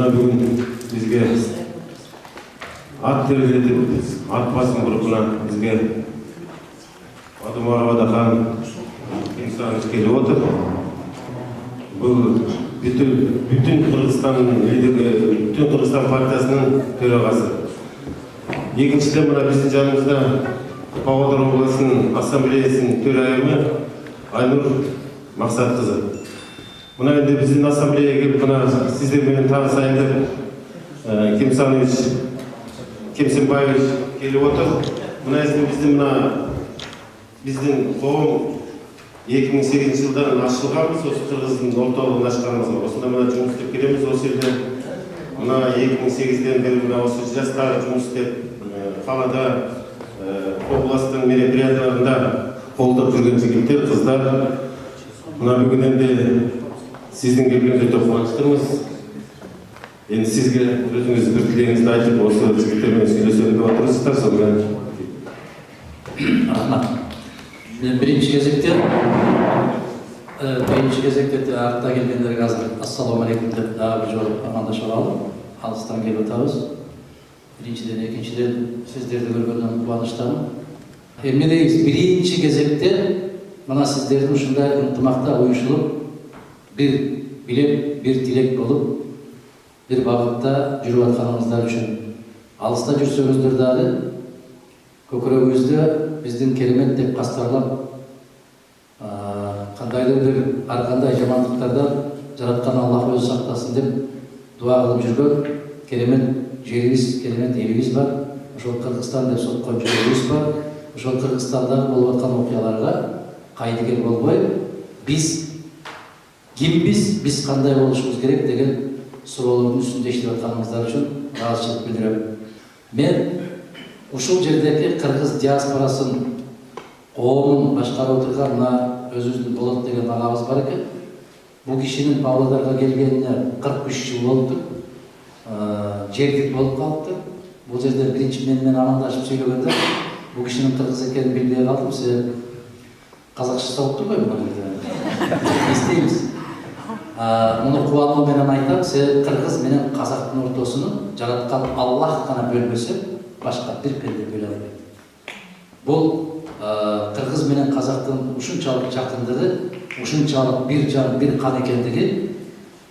мына бүгін бізге ат тербетіп, ат басын бұрып бізге Адымарова хан Кемсанович келіп отыр. Бұл бүтін Қырғызстан партиясының төрағасы. Екіншіден мына біздің жанымызда Павлодар облысының ассамблеясының төрайымы Айнұр Мақсатқызы. Мына енді біздің ассамблеяға келіп, мына сіздермен танысайын деп Кемсенбаевич келіп отыр. Мына біздің қоғам 2008 жылдан ашылғанбыз, осы Қырғыздың орталығын ашқанымызға. Осында мына жұмыс істеп келеміз, осы елде. Мына 2008-ден бері мына осы жастар жұмыс істеп, қалада, облыстың мероприятияларында қолдап жүрген жігіттер, қыздар. Мына бүгін енді сіздің келгеніңізге өте қуаныштымыз. Енді сізге өзіңіз бір тілегіңізді айтып, осы жігіттермен сөйлесемін деп отырсыздар, сонымен. Рахмат. Мен бірінші кезекте артта келгендерге ассаламу алейкум деп дағы бір жолы амандасып алып, алыстан келіп отырмыз. Біріншіден, екіншіден сіздерді көргеннен қуаныштамын. Мен дейміз, бірінші кезекте мына сіздердің ушундай ынтымақта ойышылып, бір билеп, бір тілек болып, бір бағытта жүріп жатқаныңыздар үшін. Алыста жүрсеңіздер дағы көкірегіңізді біздің керемет деп қастарлап, қандайдыр бір арқандай жамандықтардан жаратқан Аллах өзі сақтасын деп дуа қылып жүрген керемет жеріміз, керемет еліміз бар. Ошол Қырғызстан деп соққан жеріміз бар. Ошол Қырғызстандағы болып жатқан оқиғаларға қайдыгер болбой, біз кімбіз, біз қандай болушымыз керек деген сұраулардың үстінде иштеп жатқаныңыздар үшін разышылық білдіремін. Мен ушул жердегі қырғыз диаспорасын қоғамын башқарып отырған мына өзіміздің Болот деген ағамыз бар екен. Бұл кишinin Павлодарға келгеніне 43 жыл болыптыр. Жердік болып қалыптыр. Бұл жерде бірінші менімен амандашып сөйлегенде бұл кишinin қырғыз екенін білмей қалдым. Себебі қазақша салып тұр ғой бұл жерде. Естейміз. Мұны қуануменен айтам, себебі қырғыз менен қазақтың ортасының жаратқан Аллах қана бөлмесе, башқа бір пенде бөле алмайды. Бұл қырғыз менен қазақтың ушунчалык жақындығы, ушунчалык бір жан, бір қан екендігі,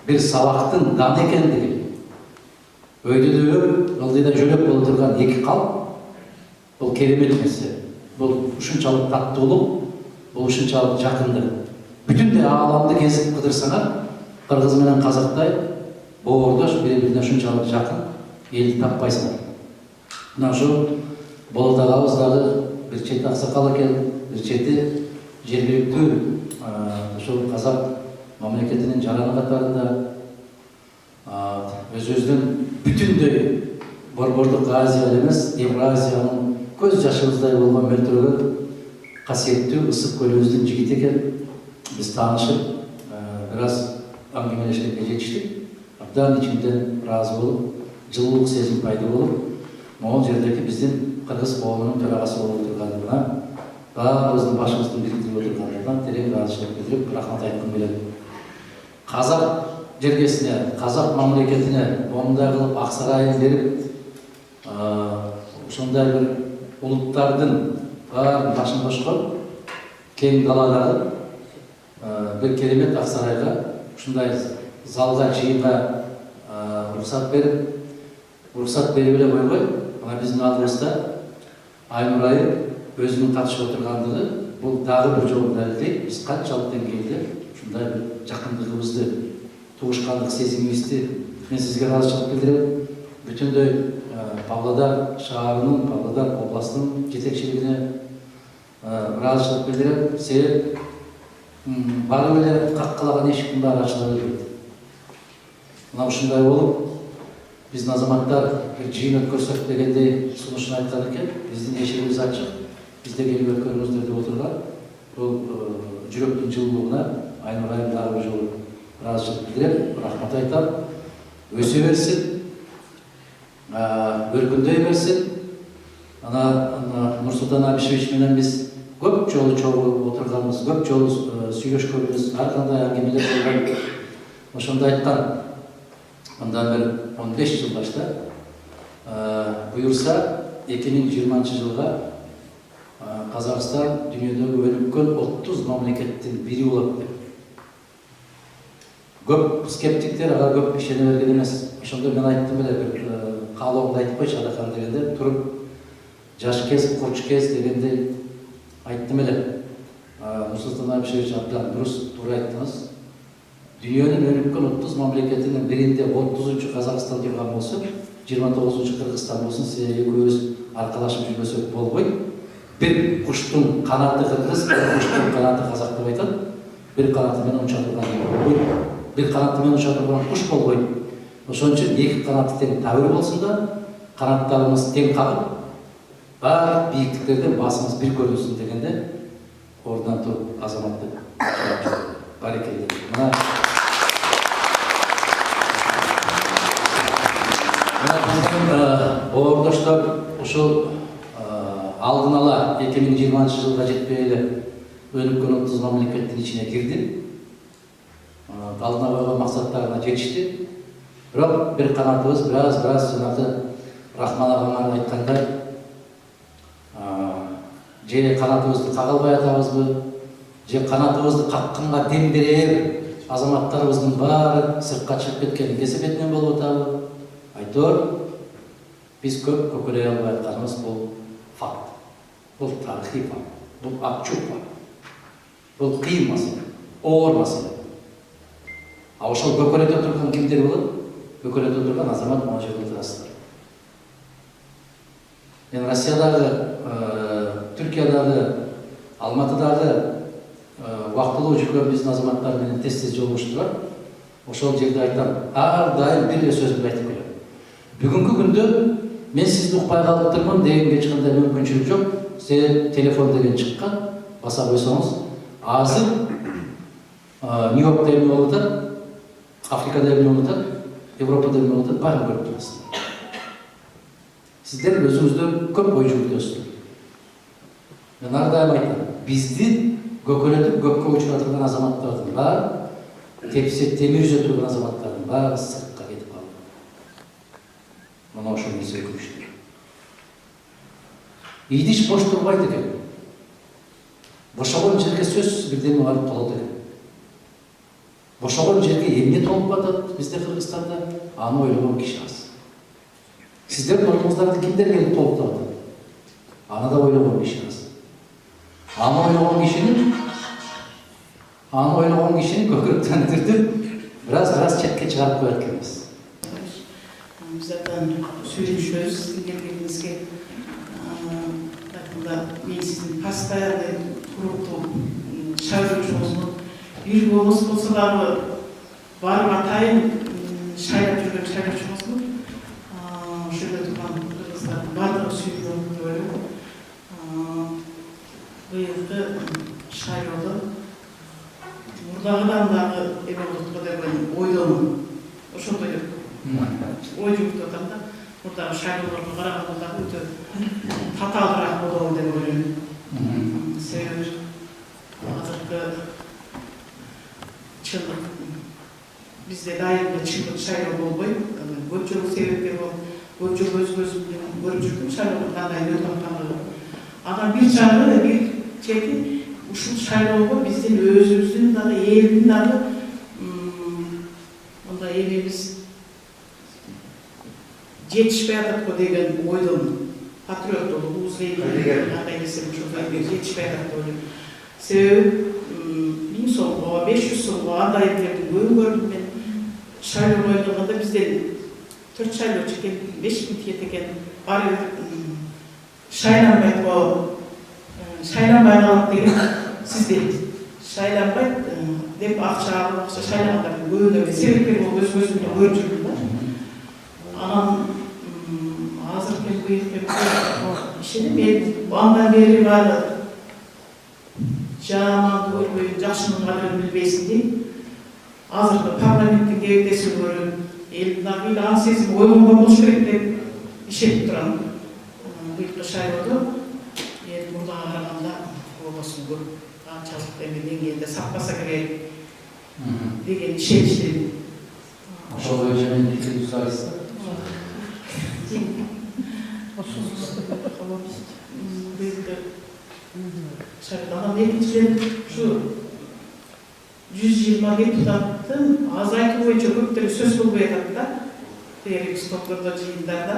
бір сабақтың дан екендігі. Өйдеді ылдыйда жөлек болып тұрған екі қалып, бұл керемет нәрсе. Бұл ушунчалык таттуулук, бұл ушунчалык жақындық. Бүтүндөй ааламды кезип кыдырсаңар, қырғыз менен қазақтай боордош, бири-бирине ушунчалык жақын элди таппайсыңар. Мына ошол Болот ағабыз дағы бір чети аксакал экен, бір чети жергиликтүү ошол казак мамлекетинин жараны катарында өзүбүздүн бүтүндөй борбордук Азия эмес, Евразиянын көз жашыбыздай болгон мөлтүрөгөн касиеттүү ысык көлүбүздүн жигити экен. Биз таанышып, бираз аңгемелешкенге жетиштик. Абдан ичимден ыраазы болуп, жылуулук сезим пайда болуп, могул жердеги биздин кыргыз коомунун төрагасы болуп турганына, баарыбыздын башыбыздын бириктирип отурганына терең ыраазычылык билдирип, рахмат айткым келет. Казак жергесине, казак мамлекетине моундай кылып ак сарайын берип, ушундай бир улуттардын баарын башын кошкон кең даладагы bir керемет ак сарайга, ушундай залга, жыйынга уруксат берип эле койбой, мына биздин алдыбызда Айнур айым өзүнүн катышып отургандыгы, бул дагы бир жолу далилдейт. Биз канчалык деңгээлде ушундай бир жакындыгыбызды, тугушкандык сезимибизди мен сизге ыраазычылык билдирем. Бүтүндөй Павлодар шаарынын, Павлодар областынын жетекчилигине ыраазычылык билдирем. Себеп барып эле каккалаган эшиктин баары ачыла бербейт. Мына ушундай болуп, биздин азаматтар бир жыйын өткөрсөк дегендей сунушун айткан экен. Биздин эшигибиз ачык, бизде келип өткөрүңүздөр деп отурган. Бул жүрөктүн жылуулугуна Айнур айым дагы бир жолу ыраазычылык билдирем, рахмат айтам. Өсө берсин, өркүндөй берсин. Ана Нурсултан Абишевич менен биз көп жолу чогулуп отурганбыз, көп жолу сүйлөшкөнбүз, ар кандай аңгемелер болгон. Ошондо айткан, мындан бері 15 жыл башта буюрса 2020 жылға Қазақстан дүниедегі өнүккөн 30 мамлекеттин бири болот деп. Көп скептиктер ага көп ишене берген эмес. Ошондо мен айттым эле, бир каалоомду айтып койчу Адахан дегенде, туруп жаш кез, курч кез дегенде айттым эле. Нурсултан Абишевич абдан туура айттыңыз. Дүйнөнүн өнүккөн 30 мамлекетинин биринде 30-чу Казакстан турган болсо, 29-чу Кыргызстан болсун, сиз экөөбүз аркалашып жүрбөсөк болбойт. Bir kuştun kanatı Kırgız, bir kuştun kanatı Kazak деп айтат. Bir kanatı менен уча турган болбойт. Bir kanatı менен уча турган куш болбойт. Ошон үчүн эки канаты тең табыр болсун да, канаттарыбыз тең кагып, баардык бийиктиктерден басыбыз бир көрүнсүн дегенде, ордунан туруп азаматтык барекелде. Мына боордоштор ушул алдын ала 2020 жылга жетпей эле өнүккөн 30 мамлекеттин ичине кирди. Алдына койгон максаттарына жетишти. Бирок бир канатыбыз бираз жанагы Рахман агаңар айткандай, же канатыбызды кага албай атабызбы, же канатыбызды какканга дем берер азаматтарыбыздын баары сыртка чыгып кеткен кесепетинен болуп атабы? Айтор, биз көп көкөрөй албай атканыбыз бул факт. Бұл тарихи факт, бұл абчук факт, бұл қиын маселе, оор маселе. А ошол көкөрөтө турган кимдер болот? Көкөрөтө турган азамат мына жерде турасыздар. Мен Россиядагы, Түркиядагы, Алматыдагы убактылуу жүргөн биздин азаматтар менен тез жолугушуп турат. Ошол жерде айтам, ар дайым бир эле сөзүмдү айтып келем. Бүгүнкү күндө мен сизди укпай калыптырмын дегенге эч кандай мүмкүнчүлүк жок. Сиз телефон деген чыккан, баса койсоңуз, азыр Нью-Йоркто эмне болуп атат, Африкада эмне болуп атат, Европада эмне болуп атат, баарын көрүп турасыздар. Сиздер өзүңүздөр көп ой жүгүртөсүздөр. Мен ар дайым айтам, бизди көкөрөтүп көккө учуратылган азаматтардын баары, тепсе темир жүзө турган азаматтардын баары сыртка кетип калды. Мына ошол нерсе өкүнүчтүү. Идиш бош турбайт экен. Бошогон жерге сөзсүз бирдеме барып толот экен. Бошогон жерге эмне толуп атат бизде Кыргызстанда? Аны ойлогон киши аз. Сиздердин ордуңуздарды кимдер келип толуктап атат? Аны да ойлогон киши аз. Аны ойлогон кишини көкөрөктөн түртүп, бираз четке чыгарып коет экенбиз. Bizden söylemişiz, geldiğinizde men sizin постоянный grubu şayrıcımızın bir olması olsalar var atayın şayrıp жүрген şayrıcımızın şöyle tutan kızlar bardağ suyuyor böyle bıyıklı şayrılı buradağıdan da evolutlu деген ойдон ошондой ой жүгүрүп атам да мурдагы шайлоолорго караганда өтө татаалыраак болобу деп ойлойм. Себеби азыркы чындык бизде дайыма чындык шайлоо болбойт. Көп жыл себепкер болуп, көп жыл өз көзүм менен көрүп жүрдүм шайлоонун кандай өтүп аткандыгын. Анан бир жагы бир чети ушул шайлоого биздин өзүбүздүн дагы элдин дагы мындай эмебиз жетишпей атат го деген ойдон патриоттуулугубуз кандай десем ошондой жетишпей атат деп ойлойм. Себеби 1000 сомго, 500 сомго андай элдердин көбүн көрдүм мен. Шайлоо ойногондо бизден 4 шайлоо чекен, 5000 тиет экен. Баары шайланбайт го, шайланбай калат деген сизде шайланбайт деп акча алып, акча шайлангандардын көбүнө себепкер болуп өз көзүм менен көрүп жүрдүм да. Анан азыркы быйыл ишенем мен андан бери баары жаманды көрбөйм, жакшынын кадырын билбейсиң дейм. Азыркы парламенттин кебектесин көрүп, элдин ак сезим ойгонгон болуш керек деп ишенип турам. Быйылкы шайлоодо эл мурдага караганда обосун көп, канчалык эми деңгээлде саппаса керек деген ишеничтемин. ошол боюнча мен пикирди сурайсызбы? Анан экинчиден ушу 120 депутаттын азайтуу боюнча көптөрү сөз болбой атат да. Терибиз топтордо жыйындарда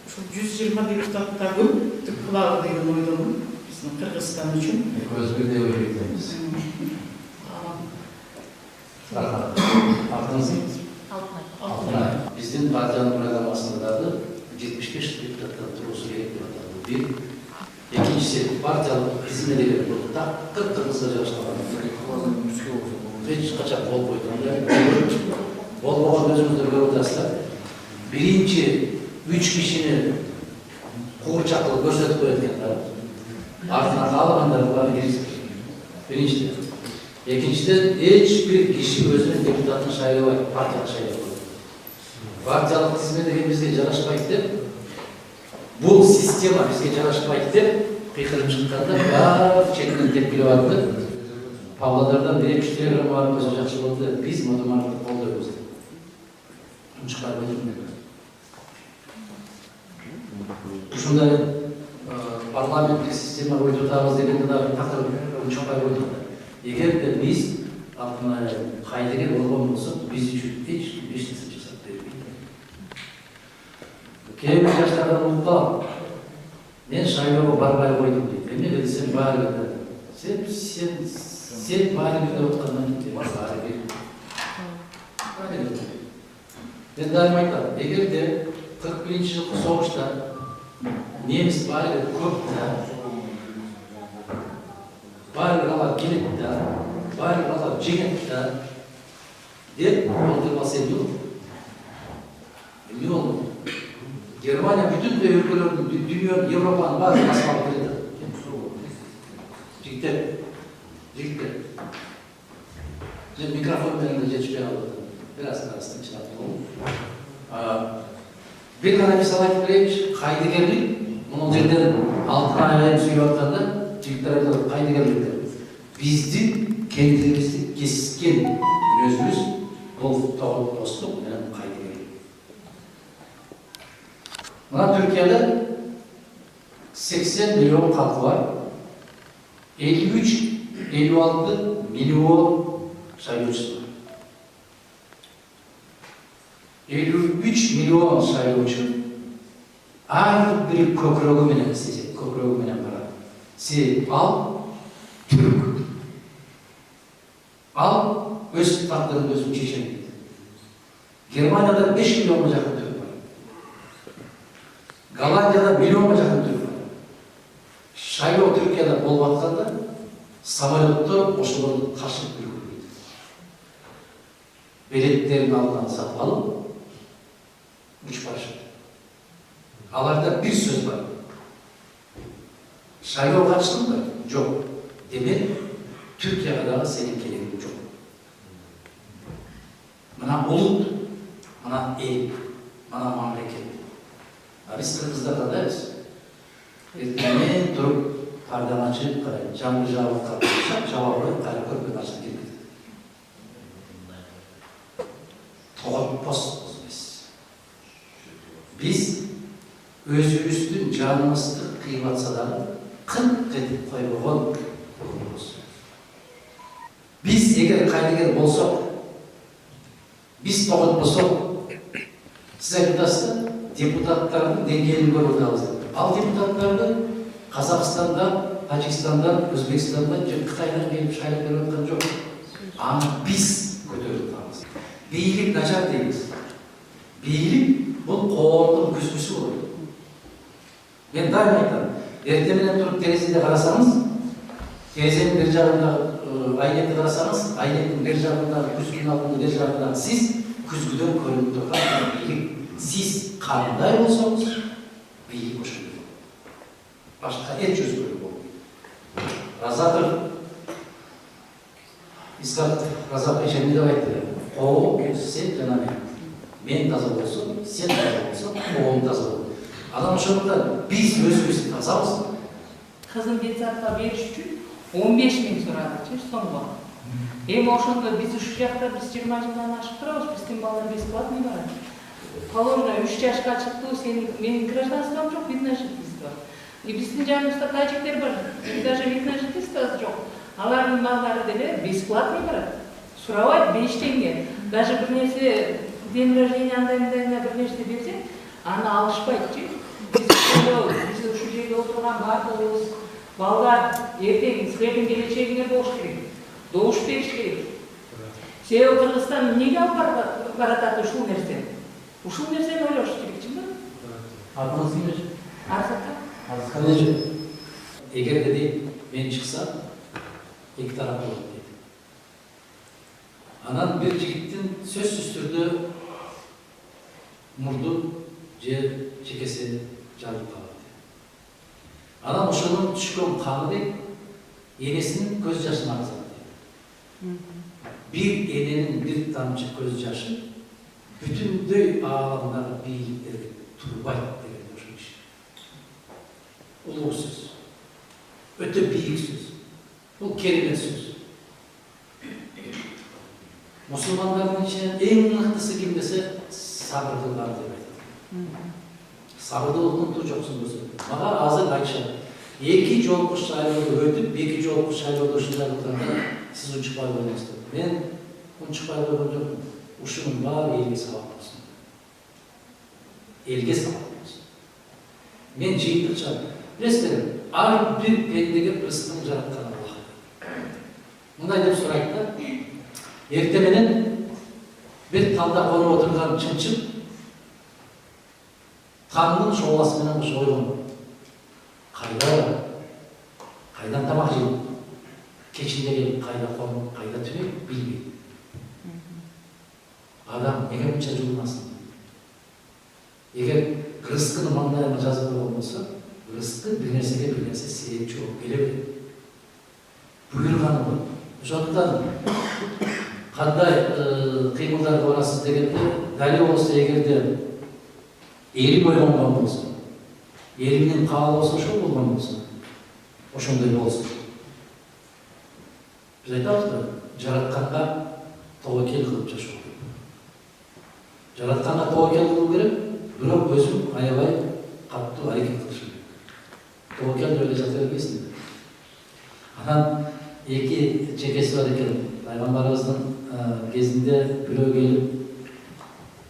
ушу 120 депутатта көп түп кылалы деген ойдомун биздин Кыргызстан үчүн. Көз бирдей ой кетебиз. Алтынай. Биздин партиянын программасында дагы 75 депутаттан туруусу керек деп аталды. Бир. Экинчиси партиялык хизметтегилер болду. Такыр кыргызга жабышкан. Эч качан болбойт. Болбогон өзүңүздөр көрүп атасыздар. Биринчи 3 кишини куурчак кылып көрсөтүп коет экен да. Артына каалагандар буга киргизип. Биринчиден. Экинчиден эч бир киши өзүнүн депутатын шайлабайт, партияга шайлап коет. Партиялык хизмет деген бизге жарашпайт деп, бул система бизге жарашпайт деп кыйкырып чыкканда баары четинен тепкилеп атты. Павлодардан 1-3 телеграмма барып өзү жакшы болду деп биз модумардыкты колдойбуз деп. Чыккарып өтүп. Ушундай парламенттик система ойдуртабыз дегенде дагы такыр чыкпай койдук. Эгерде биз кайдыгер болгон болсок, биз үчүн эч нерсе жасап бербейт. Кээ бир жаштардан укпам. Мен шайлоого барбай койдум дейт. Эмне десем баары бир. Сен баары бир деп аткандан кийин баары бир. Мен дайым айтам, эгерде 41-жылкы согушта немис баары көп да, баары алар келет да, баары алар жеңет да, деп олтурбаса эмне болот? Эмне болот? Германия бүтүндөй өлкөлөрдүн, дүйнөнүн, Европанын баарын басып алып келет. Жигиттер. Мен микрофон менен да жетишпей калып атам. Бир аз тынчылап коелу. Бир гана мисал айтып берейинчи, кайдыгерлик, муну жерден Алтынай айым сүйүп атканда, жигиттер айтат, кайдыгерлик деп. Биздин кендирибизди кескен өзүбүз бул тогут достук менен кайдыгерлик. Мына Түркияда 80 миллион халкы бар. 53-56 миллион шайлоочусу бар. 53 миллион шайлоочу ар бир көкрөгү менен сезет, көкрөгү менен барат. Ал түрк. Ал өз тагдырын өзү чечем дейт. Германияда 5 миллионго жакын түрк бар. Голландияда миллионго жакын түрк бар. Шайлоо Түркияда болуп атканда самолеттор ошолорду каршылык жүргүзөт. Билеттерин алдынан сатып алып учуп барышат. Аларда бир сөз бар. Шайлоо катыштыңбы? Жок. Демек, Түркияга дагы сенин керегиң жок. Мына улут, мына эл, мына мамлекет. Биз кыргыздар кандайбыз? Эртең туруп карданы ачып карайт, жаңгыр жаап калса, жаба коюп кайра көрпө барса келип кетет. Тоготпос биз. Биз өзүбүздүн жаныбызды кыйып атса дагы кырк этип койбогон өкмөтбүз. Биз эгер кайдыгер болсок, биз тоготпосок, сиз айтасыздар, депутаттардын деңгээлин көрүп атабыз. Ал депутаттарды Казакстандан, Тажикстандан, Өзбекстандан, Кытайдан келип шайлап берип аткан жок. Аны биз көтөрүп атабыз. Бийлик начар дейбиз. Бийлик бул коомдун күзгүсү болот. Мен дайым айтам, эртең менен туруп терезеде карасаңыз, терезенин бир жагындагы айнекти карасаңыз, айнектин бир жагындагы күзгүнүн алдында бир жагындагы сиз күзгүдөн көрүнүп турган бийлик. Сиз кандай болсоңуз, бийлик ошондой. Башка эч өзгөрүү болбойт. Разак эшемди деп айтты. Коом сен жана мен таза болсом, сен таза болсоң, коом таза болот. Анан ошондуктан биз өзүбүз тазабыз. Кызыл детсадка бериш үчүн 15 миң сурады, сомго. Эми ошондо биз ушул жакта биз 20 жылдан ашып турабыз, биздин балдар бесплатный барат. Положено 3 жашка чыкты, менин гражданством жок, видно жительство. И биздин жаныбызда тажиктер бар, даже видно жительство жок. Алардын балдары деле бесплатный барат. Сурабайт 5 теңге. Даже бир нерсе день рождения андай бир нерсе берсең, аны алышпайт. Биз ушул жерде отурган бардыгыбыз балдар эртең силердин келечегиңер болуш керек. Добуш бериш керек. Себеби Кыргызстан эмнеге алып баратат ушул нерсени? Ушул нерсени ойлош керек, чынбы? Атыңыз кимdir? Арзака. Эгер деди мен чыксам, эки тарап болот дейт. Анан бир жигиттин сөзсүз түрдө мурду же чекеси жарылып калат. Анан ошонун түшкөн каны энесинин көз жашын агызат. Bir enenин bir тамчы көз жашы бүтүндөй ааламдагы бийликтерге турбайт деген ошол иш. Улуу сөз. Өтө бийик сөз. Бул керемет сөз. Мусулмандардын ичинен эң мыктысы ким десе, сабыр кылган деп айтат. Сабырдуулуктун жоксун болсо. Мага азыр айтышат. Эки жолку шайлоодо өтүп, эки жолку шайлоодо ушундай кылганда сиз унчукпай койдуңуз. Мен унчукпай койгон жокмун. Ушунун баары элге сабак болсун. Элге сабак болсун. Мен жыйынтыкча, билесиздер, ар бир пендеге рызкын жараткан Аллах. Мындай деп сурайт да, эрте менен бир талда конуп отурган чымчым таңдын шооласы менен кошо ойгон. Кайдан тамак жейт? Кечинде келип кайда конуп, кайда түнөйт билбейт. Адам неге мынча жулунасын? Эгер рызкыны маңдайыма жазып койгон болсо, рызкы бир нерсеге бир нерсе себепчи болуп келе берет. Буйруганы бул. Ошондуктан кандай кыймылдарга барасыз дегенде, дали болсо эгерде эри бойгонгон болсо, эримдин каалоосу ошол болгон болсо, ошондой болсун. Биз айтабыз да, жаратканга тобокел кылып жашоо керек. Жаратканга тобокел кылуу керек, бирок өзүм аябай катуу аракет кылыш керек. Тобокел эле жата бербейсиң. Анан эки чекеси бар экен. Пайгамбарыбыздын кезинде бирөө келип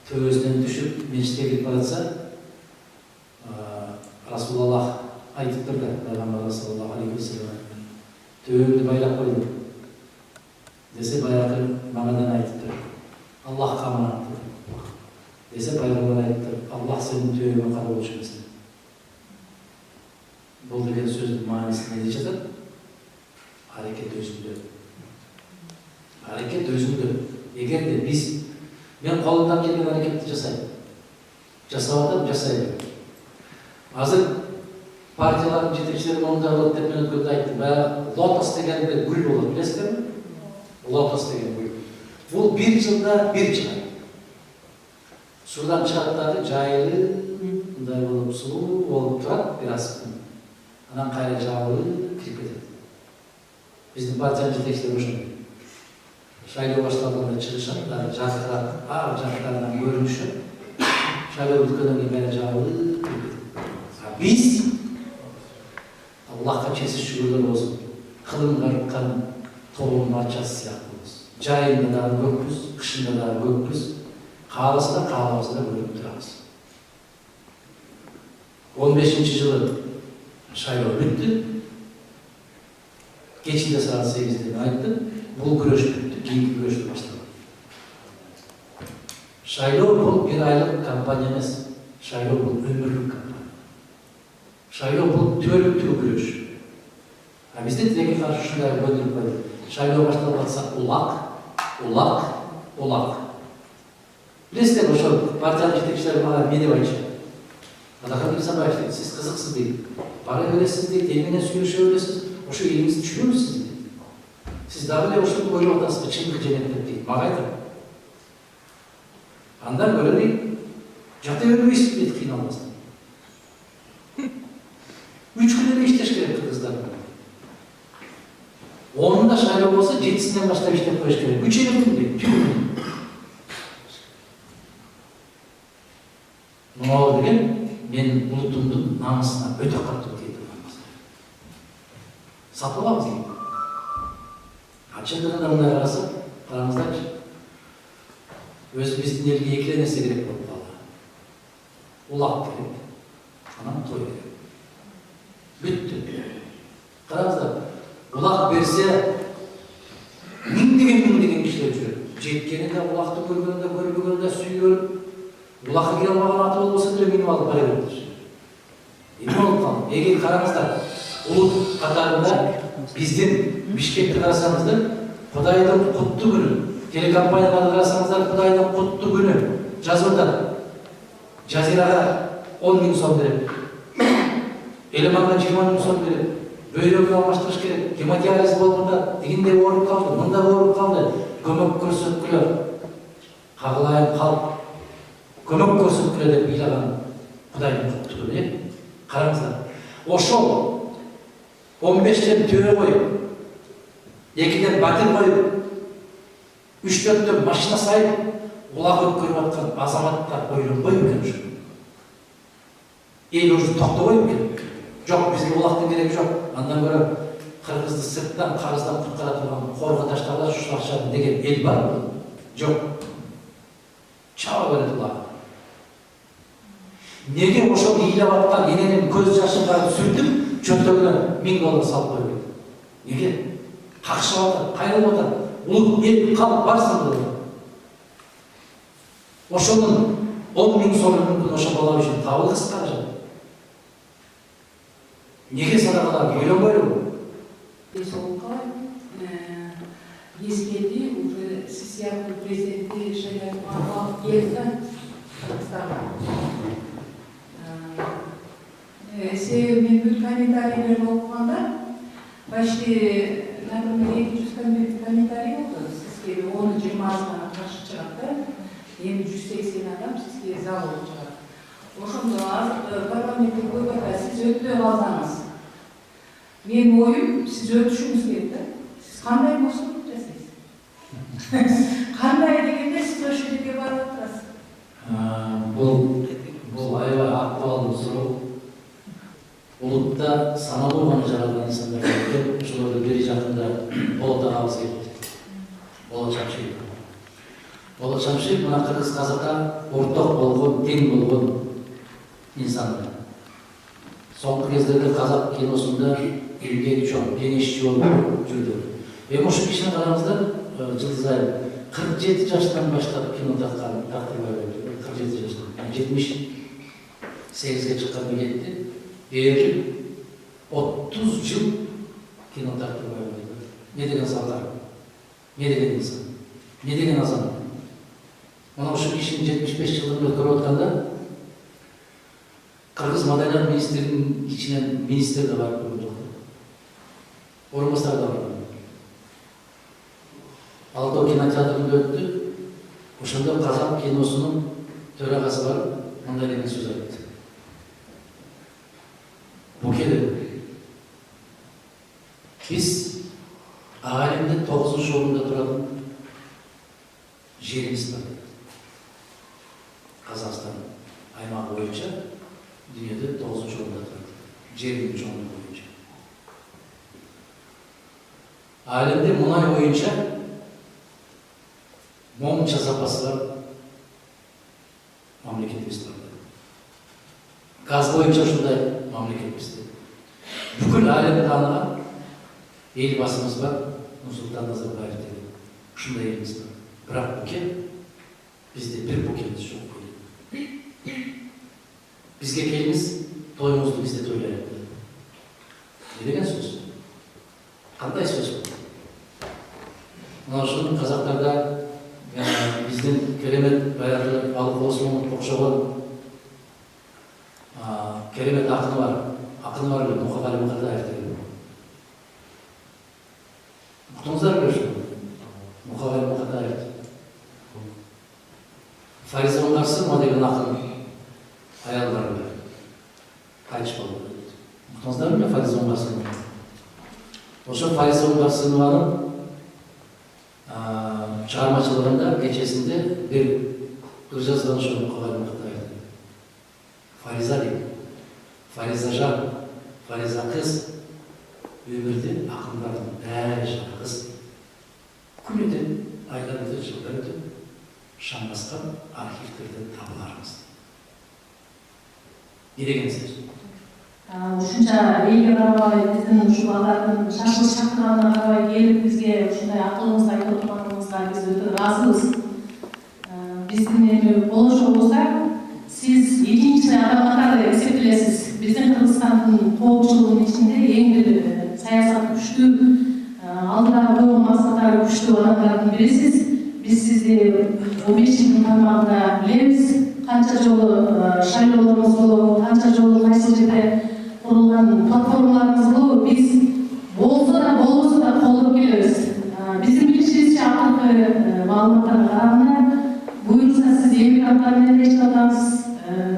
төбөсүнөн түшүп мечитке кирип баратса, Расулаллах айтып турду, Пайгамбар саллаллаху алейхи ва саллям. Төбөмдү байлап койдум. Десе баягы мамадан айтып тур. Аллах каманат. Десе Пайгамбар айтты, Аллах сенин төбөңө карап отурбасын. Бул деген сөздүн мааниси эмне жатат? Аракет өзүндө. Аракет өзүндө. Эгерде биз мен колумдан келген аракетти жасайм. Жасап атам, жасайм. Азыр партиялардын жетекчилери мондай болот деп мен өткөндө айттым. Баягы лотос дегенде гүл болот, билесиздерби? Лотос деген гүл. Бул бир жылда бир чыгат. Судан чыгат дагы жайылы, мындай болуп сулуу болуп турат, бир аз. Анан кайра жабылып кирип кетет. Биздин партиянын жетекчилери ошондой. Шайлоо башталганда чыгышат, дагы жаркырап, ар жактарынан көрүнүшөт. Шайлоо бүткөндөн кийин кайра жабылып кирип кетет. Биз Аллахка чеси шүгүрлөр болсун. Кылым карыткан тоонун арчасы сыяктуубуз. Жайында дагы көкпүз, кышында дагы көкпүз. Кааласа да каалабаса да көрүп турабыз. 15-жылы шайлоо бүттү. Кечинде саат 8-де айттым. Бул күрөш бүттү, кийинки күрөш башталды. Шайлоо бул бир айлык кампания эмес. Шайлоо бул өмүрлүк кампания. Шайлоо бул төрүктүү күрөш. А бизде тилекке каршы ушундай көндүрүп койду. Шайлоо башталып атса улак. Билесиздер, ошол партиянын жетекчилери мага эмне деп айтышат? Адакат Мирзабаев дейт, сиз кызыксыз дейт. Бара бересиз дейт, эл менен сүйлөшө бересиз, ошо элиңизди түшүнөбүз дейт. Сиз дагы эле ошондо ойлоп атасызбы, чындык жеңет дейт. Мага айтат. Андан көрө дейт, жата бербейсиз дейт, кыйналбастан. 3 күн эле иштеш керек кыргыздар. 10'unda şayloo bolsa 7'sinden başlap iштеп коюш керек. 3 ай дейт. Мынау деген мен улутумдун намысына өтө катуу тиет турган. Сатып алабыз дейт. Чындыгында мындай карасак, караңыздарчы. Өзүбүздүн элге эки нерсе керек болуп калды. Улак керек, анан той керек. Бүттү. Караңыздар, улак берсе миңдеген кишилер жүрөт. Жеткени да улакты көргөндө, көрбөгөндө сүйгөн. Улакка кире албаган аты болбосо деле минип алып бара берет. Эми болуп калды. Эгер караңыздар, улут катарында биздин Бишкекти карасаңыздар, Кудайдын куттуу күнү. Телекомпанияларды карасаңыздар, Кудайдын куттуу күнү жазып атат. Жазирага 10 000 сом берет. Элеманга 20 000 сом берет. Бөйрөгүн алмаштырыш керек. Гемодиализ болгондо дегендей ооруп калды, мындай ооруп калды. Көмөк көрсөткүлөр. Кагылайын калп. Көмөк көрсөткүлөр деп ыйлаган Кудайдын куттуу күнү. Караңыздар. Ошол 15-тен төрө коюп, 2-ден батыр коюп, 3-4төн машина сайып, улак өткөрүп аткан азаматтар ойлонбойбу экен ушу? Эл уже токтобойбу экен? Жок, бизге улактын кереги жок. Андан көрө Кыргызды сырттан, карыздан куткара турган корго таштагыла ушул акчаны деген эл барбы? Жок. Чаба берет улак. Неге ошол ыйлап аткан эненин көз жашын барып сүртүп, чөнтөгүнө 1000 доллар салып коюп? Неге? Какшып атат, кайрылып атат. Улут эл калып барсың деп. Ошонун 10 000 сомы мүмкүн ошо бала үчүн табылгыс каражат. Неге садакалар ойлонбойлубу? Сол калай ескерди уже сиз сыяктуу президентти шайлап алып келди Кыргызстанга. Себеби мен бүт комментарийлерди окуганда почти например 200 комментарий болду. Сизге 10-20 каршы чыгат да. Эми 180 адам сизге за болуп чыгат. Ошондо азыр парламентте көйгөйдө сиз өтпөй калсаңыз, менин оюм сиз өтүшүңүз керек да. Сиз кандай мосун жасайсыз? Кандай дегенде сиз ошол жерге барып атасыз. Бул аябай актуалдуу суроо. Улутта саналуу гана жаралган инсандар бар. Ошолорду бери жакында Болот агабыз келди. Болот Жамшиев. Болот Жамшиев мына кыргыз казакка орток болгон, тең болгон инсан. Соңку кездерде казак киносунда эмгеги чоң, эң ишчи болуп жүрдү. Эми ошол кишини караңыздар, Жылдыз айым 47 жаштан баштап кино тарткан, тартып берди. 47 жаштан. 78-ге чыккан кетти. Бери 30 жыл кино тартып берди. Не деген салдар? Не деген инсан? Не деген азамат? Мына ошол кишинин 75 жылдыгын өткөрүп атканда Кыргыз маданият министринин ичинен министр да барып көргөн жок. Орун басар да бар. Алтоо кинотеатрында өттү. Ошондо казак киносунун төрагасы барып мындай деген сөз айтты. Букеле, биз Агайлимдин 9-орунда турат жерибиз бар. Казакстан аймагы боюнча дүйнөдө 9-орунда турат. Жердин чоңдугу боюнча. Алемде мунай боюнча момунча запасы бар мамлекетибиз бар. Газ боюнча ушундай мамлекетибизде. Бүкүл алем тааныган элбасыбыз бар, Нурсултан Назарбаев деген. Ушундай элибиз бар. Бирок буке бизде бир букебиз жок. Бизге келиңиз, тоюңузду бизде тойлайық. Не деген сөз? Кандай сөз бул? Мына ушул казактарда биздин керемет баягы Балык Осмонов окшогон керемет акыны бар. Акыны бар эле Мукагали Мукатаев деген. Уктуңуздар беле ушу? Мукагали Мукатаев. Фариза Оңгарсынова деген акын аял бар эле. Кайтыш болду. Уктуңуздар беле Фариза Оңгарсынова? Ошо Фариза Оңгарсынованын чыгармачылыгында кечесинде бир жазган ошо калган кытайда. Фариза дейт. Фариза жан, Фариза кыз өмүрдө акындардын баары жалгыз. Күн өтөт, айлар өтөт, жылдар өтөт. Шаң баскан архивтерден табыларбыз. Не дегенсиз? Ушунча элге карабай биздин ушул алардын шашылып чакырганына карабай келип бизге ушундай акылыбызды айтып атканыңызга биз өтө ыраазыбыз. Биздин эми болошубузда сиз экинчи адам катары эсептелесиз. Биздин Кыргызстандын коопчулугунун ичинде эң бир саясат күчтүү, алдыга койгон максаттары күчтүү адамдардын бирисиз. Биз сизди 15-жылдын тармагында билебиз. Канча жолу шайлоолорубуз болуп, канча жолу кайсы жерде курулган платформаларыбыз болуп, биз болсо да болбосо да колдоп келебиз. Биздин билишибизче акыркы маалыматтарга караганда буюрса сиз эмигранттар менен иштеп атасыз,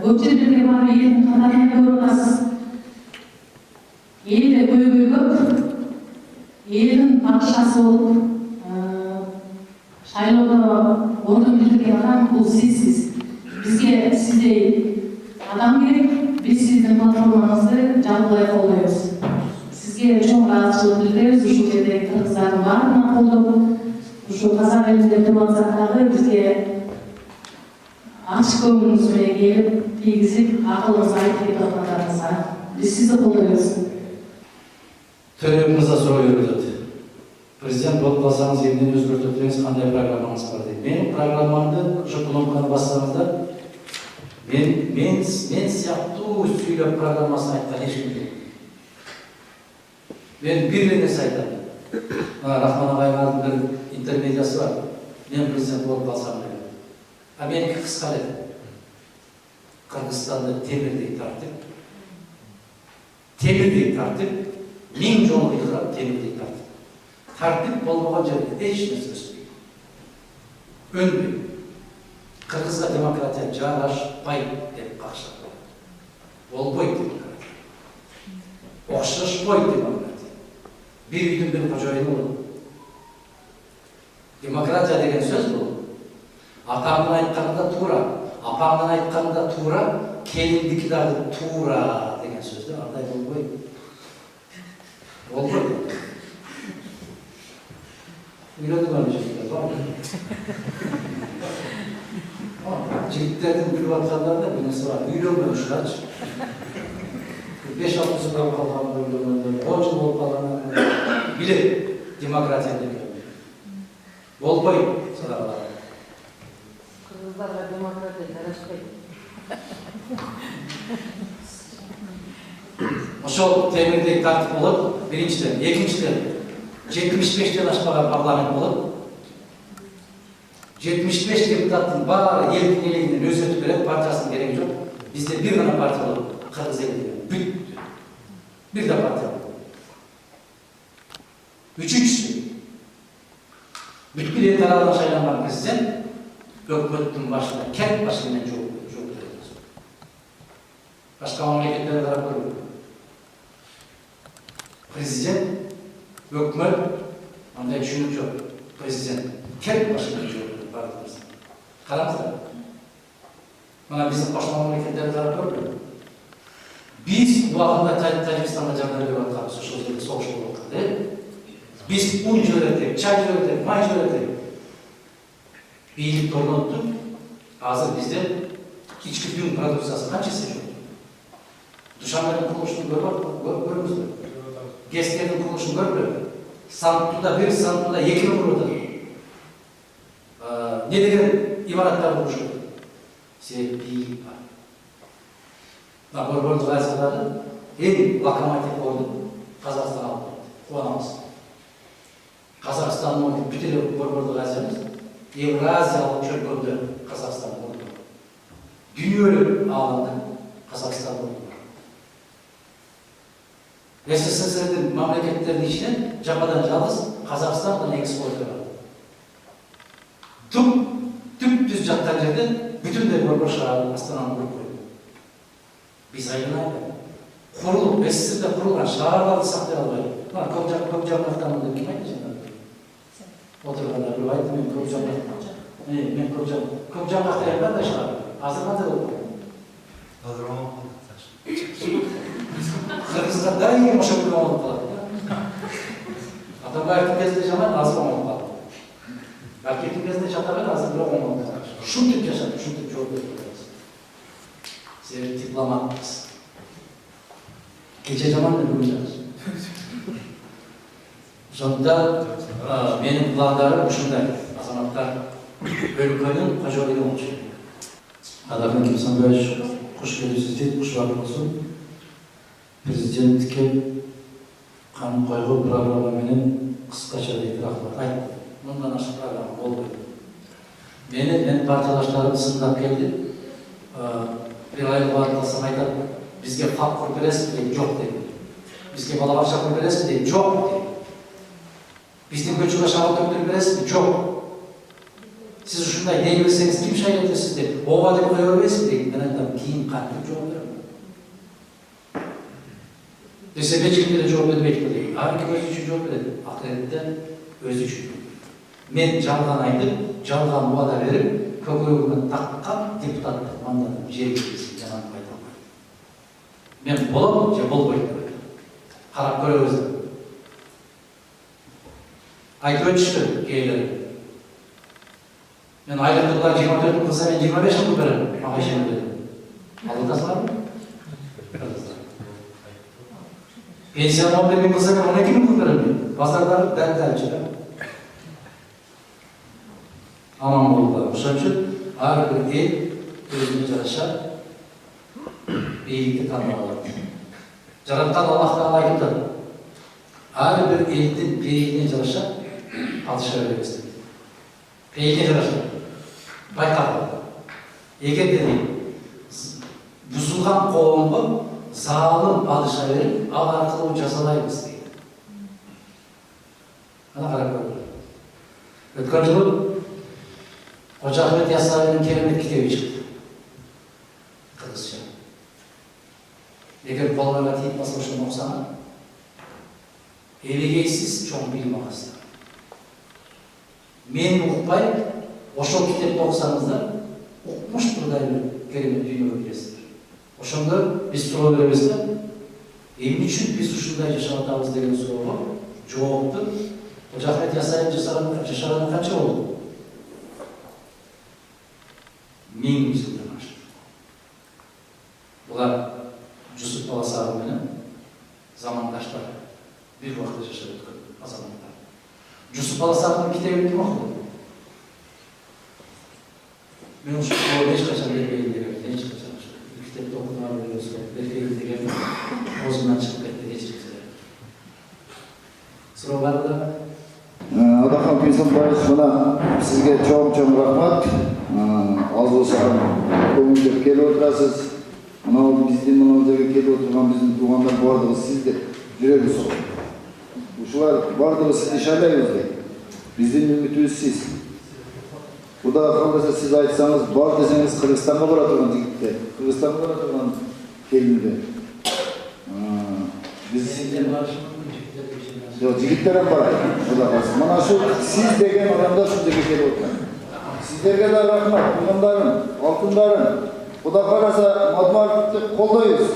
көп жерлерге барып элдин катарында көрүп атасыз. Элде көйгөйгөп, элдин падышасы болуп, шайлоодо ордун билдирген адам бул сизсиз. Бизге сиздей адам керек, биз сиздин платформаңызды жалпылай колдойбуз. Сизге чоң ыраазычылык билдиребиз, ушул жердеги кыргыздардын баарына колдоп, ушул казак элинде туруп атсак дагы бизге ачык көңүлүңүз менен келип, тийгизип, акылыңызды айтып кетип аткандарыңызга биз сизди колдойбуз. Төрөк мырза суроо берилет. Президент болуп калсаңыз эмнени өзгөртөт деңиз, кандай программаңыз бар дейт. Менин программамды ошо коломканы бассаңыздар, мен сыяктуу сүйлөп программасын айткан эч ким жок. Мен бир нерсе айтам. Рахман агайдын бир интермедиясы бар. Мен президент болуп калсам деп. А меники кыска эле. Кыргызстанды темирдей тартып, миң жол кыйдырап темирдей тартып. Тартып болмаған жерде эч нерсе өспөйт. Өнбөйт. Кыргызга демократия жарашпайт деп какшап коет. Болбойт демократия. Окшошпойт демократия. Бир үйдүн бир кожоюну болот. Демократия деген сөз бул. Атаңдын айтканында туура, апаңдын айтканында туура, келиндики дагы туура деген сөздө андай болбойт. Болбойт. Үйрөнүп алышты, бар. Жигиттердин билип аткандарда бир нерсе бар. Үйлөнбөшүлөрчү. 5-6 жыл болуп калган үйлөнгөндөр, 10 жыл болуп калгандар билет демократия деген. Болбойт, саралар. Кыргыздарга демократия жарашпайт. Ошол темирдей тартып болот, биринчиден, экинчиден 75-тен ашпаган парламент болот. 75 депутаттын баары элдин элегинен өзөтүп берет, партиясынын кереги жок. Бизде бир гана партия болот, Кыргыз элинде. Бүт. Бир да партия болот. Үчүнчүсү. Бүткүл эл тарабынан шайланган президент өкмөттүн башында, кент башы менен жооп берет. Башка мамлекеттерге карап көргүлө. Президент, өкмөт, андай түшүнүк жок. Президент, кент башы менен жооп берет. Караңыздар. Мына биздин кошмо мамлекеттерге карап көргүлө. Биз убагында Тажикстанга жардам берип атканбыз, ошол жерде согуш болуп атканда. Биз ун жиберетик, чай жиберетик, май жиберетик. Бийликти орноттук. Азыр бизде ички түйүн продукциясы канча эсе жок. Душанбенин курулушун көрүңүздөр. Гескердин курулушун көргүлө. Сантуда бир, Сантуда эки куруп атат. Не деген имараттар курушат? Себеби бийлик бар. Борбордук Азиядагы эң локомотив орду Казакстан алып келди. Кубанабыз. Казакстандын бүт эле Борбордук Азиябыз Евразиялык чөлкөмдө Казакстан орду. Дүйнөлүк алымда Казакстан орду бар. СССРдин мамлекеттеринин ичинен жападан жалгыз Казакстан гана экспортер бар. Түп-түз жаккан жерден бүтүндөй борбор шаарынын Астананы куруп койду. Биз айланайбы. Курулуп, СССРде курулган шаарларды сактай албайбы. Көп жаңғақтамын деп кім айтты жаңа? Отырғанда бір айтты, мен көп жаңғақтамын. Мен көп жаңғақтаймын да шығар. Азыр қандай болып? Азыр оңып Қырғызға дайым ошол күнү оңолуп калат. Атамбаевдин кезинде жаман, азыр оңолуп калды. Бакиевдин кезинде чатаган, азыр бирок оңолуп калды. Ушинтип жашап, ушинтип жооп берип турабыз. Себеби дипломатпыз. Кече жаман деп бүгүн жакшы. Ошондо менин пландарым ушундай. Азаматтар өлкөнүн кожоюлугу болушу керек. Адахан Кимсанбаевич, куш келипсиз дейт, кушубак болсун. Президентке кам койгон программа менен кыскача дейт рахмат айтты. Мындан ашык программа болбойт. Мен партиялаштарым сындап келди. Бир айга барсам айтат, бизге фак куруп бересиз дейт, жок дейт. Бизге бала бакча куруп бересиз дейт, жок дейт. Биздин көчөгө шагыл төктүрүп бересизби? Жок. Сиз ушундай дей берсеңиз ким шайлап бересиз деп, ооба деп кое бербейсизби дейт. Мен айтам, кийин кантип жооп берем. Десе ешкимге де жооп бербейт дейт. Ар ким өзү үчүн жооп берет. Акыретте өзү үчүн. Мен жалган айтып, жалган убада берип, көкөрөгүмө таккан депутаттык мандатым жергиликсиз жаман пайда албайт. Мен болом же болбойт деп айтам. Карап көрөбүз. Айтып өтүштү кээрлери. Мен айлыктыклар 24 мың кылса, мен 25 мың берем. Мага ишенип берем. Алгасыздарбы? Пенсияны 11 мың кылса, мен 12 мың берем. Базардар дәл-дәл. Аман болду. Ошон үчүн ар бир эл өзүнө жараша бийликти тандап алат. Жараткан Аллах Таала айтат. Ар бир элдин бийлигине жараша падыша беребиз дейт. Бийлигине жараша. Байкап. Эгерде бузулган коомго залым падыша берип, ал аркылуу жазалайбыз дейт. Ана карап көрүңүз. Өткөн жылы Кожо Ахмет Яссауидің керемет китеби чыкты. Кыргызча. Эгер балаларга тийип калса ошону окусаңар, элегейсиз чоң билим аласыздар. Мен укпай, ошол китепти окусаңыздар, укмуш турдай бир керемет дүйнөгө киресиздер. Ошондо биз суроо беребиз да, эмне үчүн биз ушундай жашап атабыз деген суроого жоопту Кожо Ахмет Яссауи жашаганы канча болду? 1000 жылдан ашты. Булар Жусуп Баласагы менен замандаштар, бир убакта жашап өткөн азаматтар. Жусуп Баласагынын китебин ким окуду? Мен ушул эч качан бербейин деген, эч качан китепти окудумар деген суроо бербейин деген оозумдан чыгып кетти кечирипсиздер. Суроо барбы? Адахан Кимсанбаев, мына сизге чоң рахмат. Аз болса көңүлдөп келип отурасыз. Мына биздин мына жерге келип отурган биздин туугандар бардыгы сизди жүрөгү соғып. Ушулар бардыгы сизди шайлайбыз дейт. Биздин үмүтүбүз сиз. Кудай кааласа сиз айтсаңыз, бар десеңиз Кыргызстанга бара турган жигиттер, Кыргызстанга бара турган келиндер. Жигиттер барат. Мына ушул сиз деген адамдар ушул жерге келип отурат. Сиздерге да рахмат, туғандарым, алтындарым. Кудай кааласа Мадмаровду колдойбуз.